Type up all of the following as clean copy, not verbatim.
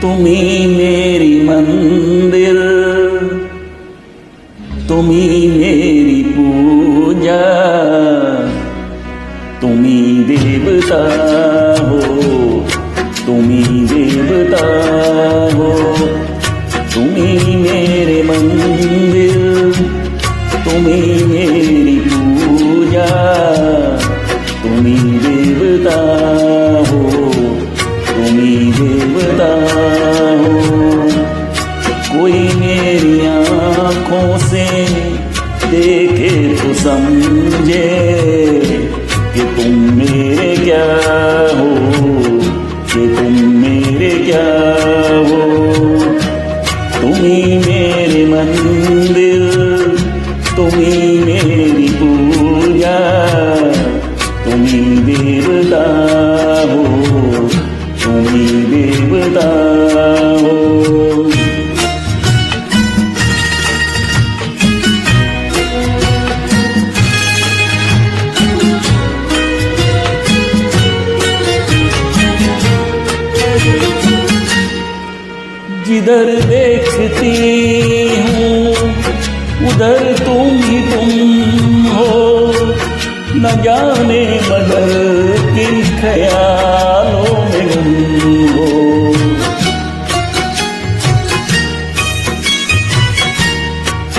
तुम्ही मेरी मंदिर, तुम्ही मेरी पूजा, तुम्ही देवता हो, तुम्ही देवता हो। तुम्ही मेरे मंदिर, तुम्ही मेरी पूजा, तुम्ही देवता हो, तुम्ही देवता हो। कोई मेरी आँखों से देखे तो समझे कि तुम मेरे क्या हो, कि तुम मेरे क्या हो। तुम्ही मेरे मंदिर, तुम्ही मेरी पूजा, तुम्ही देवता हो, तुम्ही देवता हो। जिधर देखती हूँ उधर तुम ही तुम हो, न जाने मगर किन ख्यालों में गुम हो।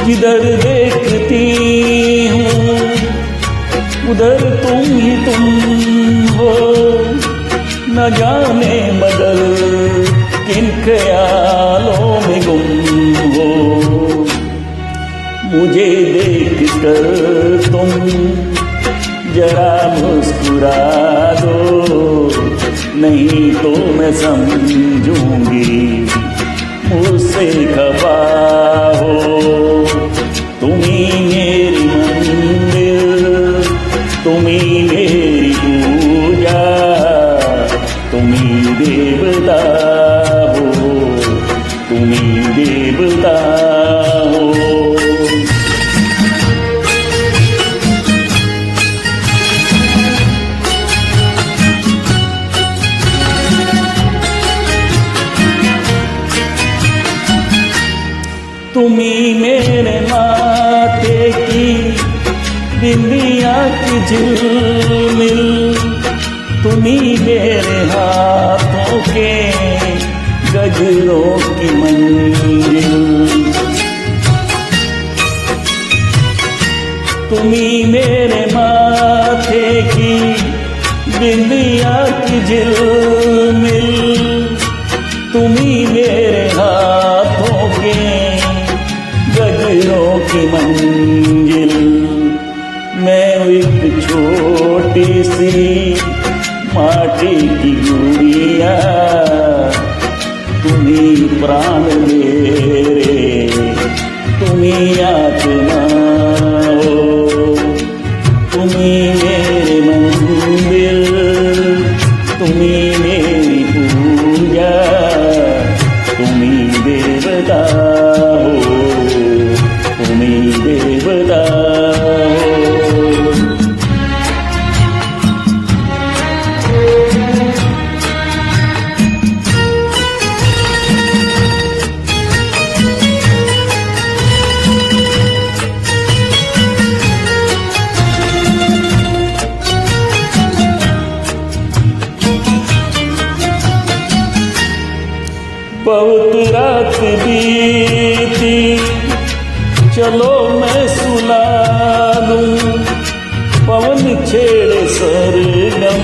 जिधर देखती हूँ उधर तुम ही तुम हो, न जाने मगर किन ख्यालों में गुम हो। मुझे देखकर तुम जरा मुस्कुरा दो, नहीं तो मैं समझूंगी मुझसे खफा हो। तुम्ही मेरी मंदिर, तुम्ही मेरी पूजा, तुम्ही देवता हो, तुम्ही देवता हो। तुम्ही मेरे माथे की बिंदिया की झिलमिल, तुम्ही मेरे हाथों के गजरों की मंजिल। तुम्ही मेरे माथे की बिंदिया की झिलमिल, तुम्ही मेरे हाथों के गजरों की मंजिल। मैं एक छोटी सी माटी की गुड़िया, तुम्ही प्राण मेरे, तुम्ही आत्मा हो। तुम्ही मेरे मंदिर, तुम्ही मेरी पूजा, तुम्ही देवता हो, तुम्ही देवता हो। बहुत रात बीती, चलो मैं सुला दूं, पवन छेड़े सरगम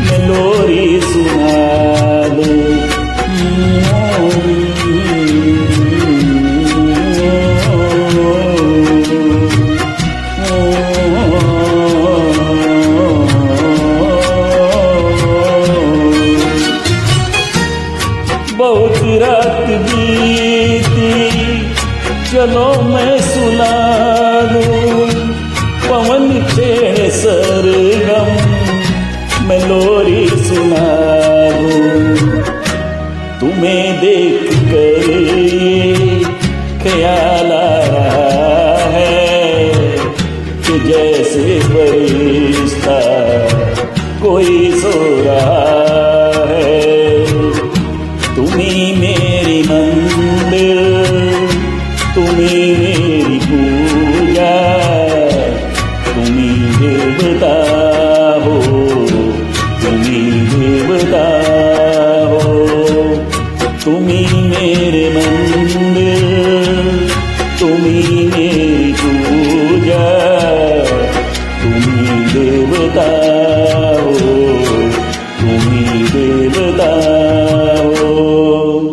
में लोरी सुना दूं। बहुत रात बीती, चलो मैं सुला दूं, पवन छेड़े सरगम में लोरी सुना